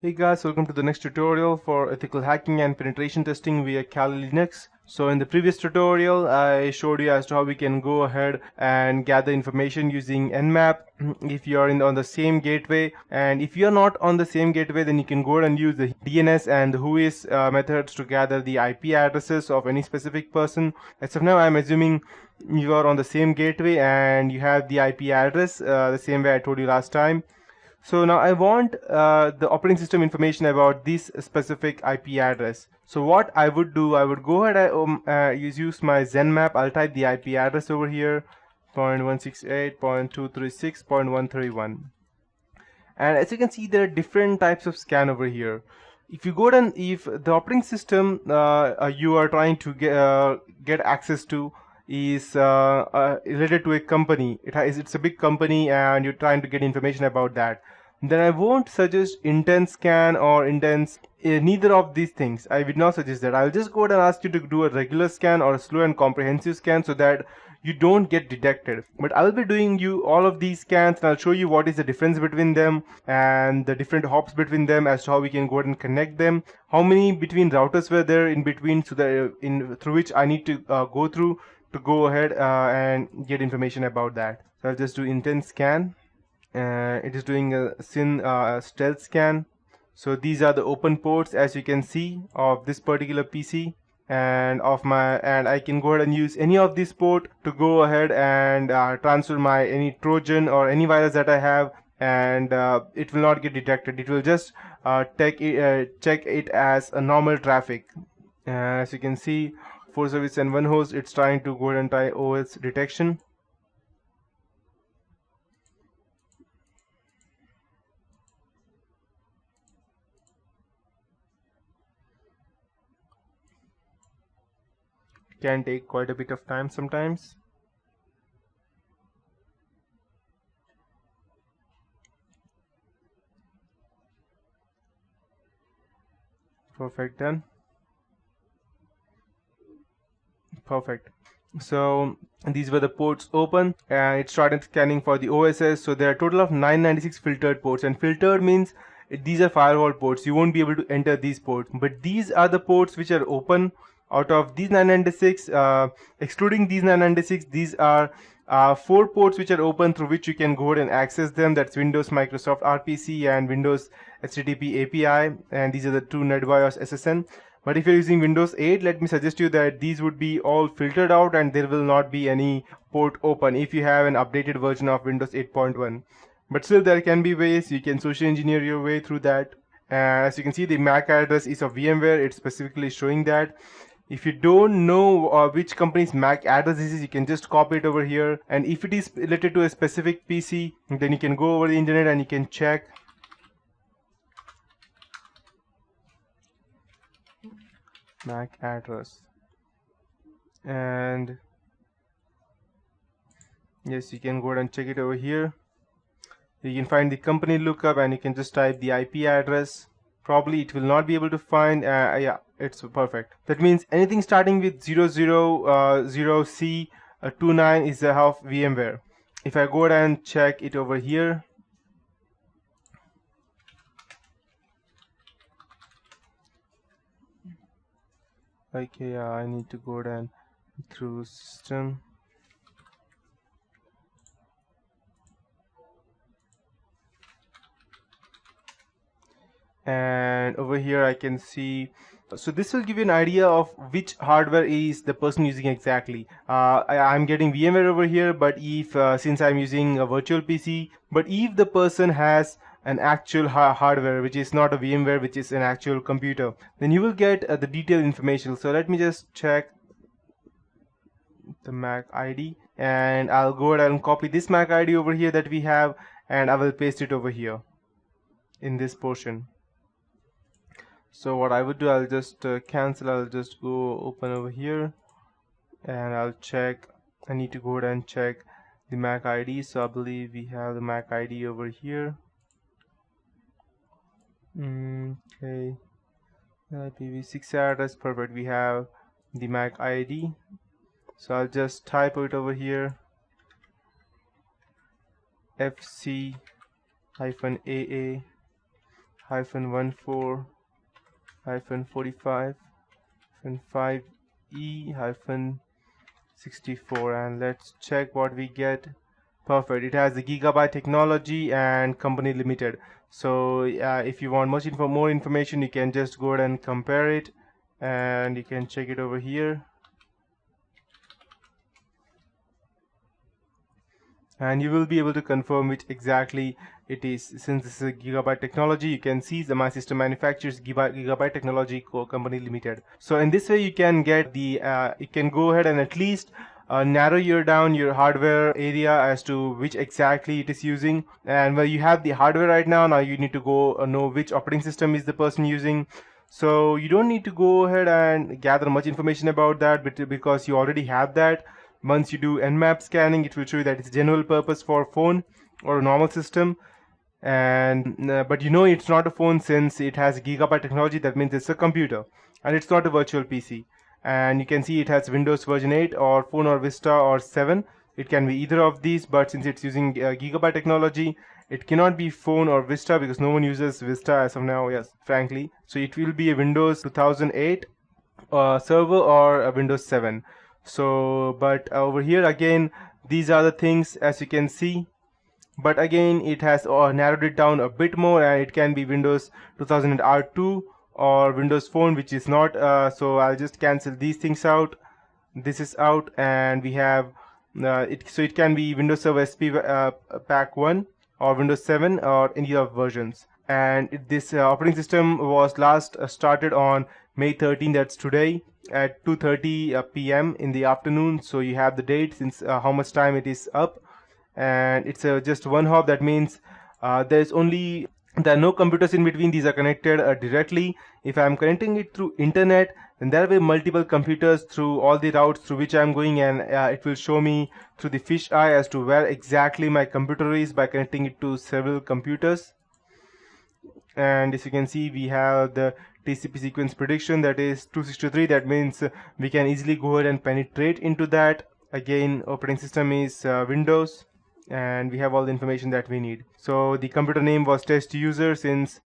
Hey guys, welcome to the next tutorial for ethical hacking and penetration testing via Kali Linux. So in the previous tutorial, I showed you as to how we can go ahead and gather information using Nmap if you are on the same gateway. And if you are not on the same gateway, then you can go ahead and use the DNS and the WHOIS methods to gather the IP addresses of any specific person. As of now, I'm assuming you are on the same gateway and you have the IP address the same way I told you last time. So now I want the operating system information about this specific IP address. So what I would do, I would go ahead and use my Nmap. I'll type the IP address over here, 0.168.236.131. And as you can see, there are different types of scan over here. If you go down, if the operating system you are trying to get access to is related to a company, it's a big company and you're trying to get information about that, then I won't suggest intense scan or intense, neither of these things. I would not suggest that. I'll just go ahead and ask you to do a regular scan or a slow and comprehensive scan so that you don't get detected. But I'll be doing you all of these scans and I'll show you what is the difference between them and the different hops between them, as to how we can go ahead and connect them, how many between routers were there in between, so that through which I need to go through to go ahead and get information about that. So I'll just do intense scan. It is doing a stealth scan. So these are the open ports, as you can see, of this particular PC and I can go ahead and use any of this port to go ahead and transfer my any Trojan or any virus that I have, and it will not get detected. It will just check it as a normal traffic. As you can see, 4 service and 1 host, it's trying to go ahead and try OS detection. Can take quite a bit of time sometimes. Perfect, done. Perfect. So these were the ports open and it started scanning for the OSS. So there are a total of 996 filtered ports, and filtered means these are firewall ports. You won't be able to enter these ports, but these are the ports which are open. Out of these 996, excluding these 996, these are 4 ports which are open through which you can go ahead and access them. That's Windows Microsoft RPC and Windows HTTP API, and these are the 2 NetBIOS SSN. But if you're using Windows 8, let me suggest you that these would be all filtered out and there will not be any port open if you have an updated version of Windows 8.1. But still, there can be ways you can social engineer your way through that. As you can see, the MAC address is of VMware. It's specifically showing that. If you don't know which company's MAC address this is, you can just copy it over here. And if it is related to a specific PC, then you can go over the internet and you can check. MAC address. And yes, you can go ahead and check it over here. You can find the company lookup and you can just type the IP address. Probably it will not be able to find, yeah, it's perfect. That means anything starting with 000C29 is the half VMware. If I go ahead and check it over here, okay, I need to go ahead and through system. And over here I can see, so this will give you an idea of which hardware is the person using exactly. I'm getting VMware over here, but if since I'm using a virtual PC, but if the person has an actual hardware which is not a VMware, which is an actual computer, then you will get the detailed information. So let me just check the MAC ID and I'll go ahead and copy this MAC ID over here that we have, and I will paste it over here in this portion. So what I would do, I'll just cancel, I'll just go open over here and I'll check. I need to go ahead and check the MAC ID. So I believe we have the MAC ID over here. Okay, IPv6 address, perfect. We have the MAC ID. So I'll just type it over here, FC-AA -14 -45 5E 64, and let's check what we get. Perfect, it has the gigabyte technology and company limited. So if you want more information, you can just go ahead and compare it, and you can check it over here. And you will be able to confirm which exactly it is. Since this is a gigabyte technology, you can see the my system manufacturers gigabyte technology company limited. So in this way you can get the you can go ahead and at least narrow down your hardware area as to which exactly it is using. And where you have the hardware right now you need to go know which operating system is the person using. So you don't need to go ahead and gather much information about that, because you already have that. Once you do Nmap scanning, it will show you that it's general purpose for phone or a normal system. And but it's not a phone, since it has gigabyte technology. That means it's a computer, and it's not a virtual PC. And you can see it has Windows version 8 or Phone or Vista or 7. It can be either of these, but since it's using gigabyte technology, it cannot be Phone or Vista, because no one uses Vista as of now, yes, frankly. So it will be a Windows 2008 server or a Windows 7. So but over here again, these are the things as you can see, but again it has narrowed it down a bit more, and it can be Windows 2000 R2 or Windows Phone, which is not. So I'll just cancel these things out. This is out, and we have so it can be Windows Server SP Pack 1 or Windows 7 or any of versions. And this operating system was last started on May 13, that's today, at 2:30 p.m. in the afternoon. So you have the date, since how much time it is up. And it's just one hop. That means there are no computers in between. These are connected directly. If I'm connecting it through internet, then there will be multiple computers through all the routes through which I'm going, and it will show me through the fish eye as to where exactly my computer is by connecting it to several computers. And as you can see, we have the TCP sequence prediction, that is 263. That means we can easily go ahead and penetrate into that. Again, operating system is Windows, and we have all the information that we need. So the computer name was test user, since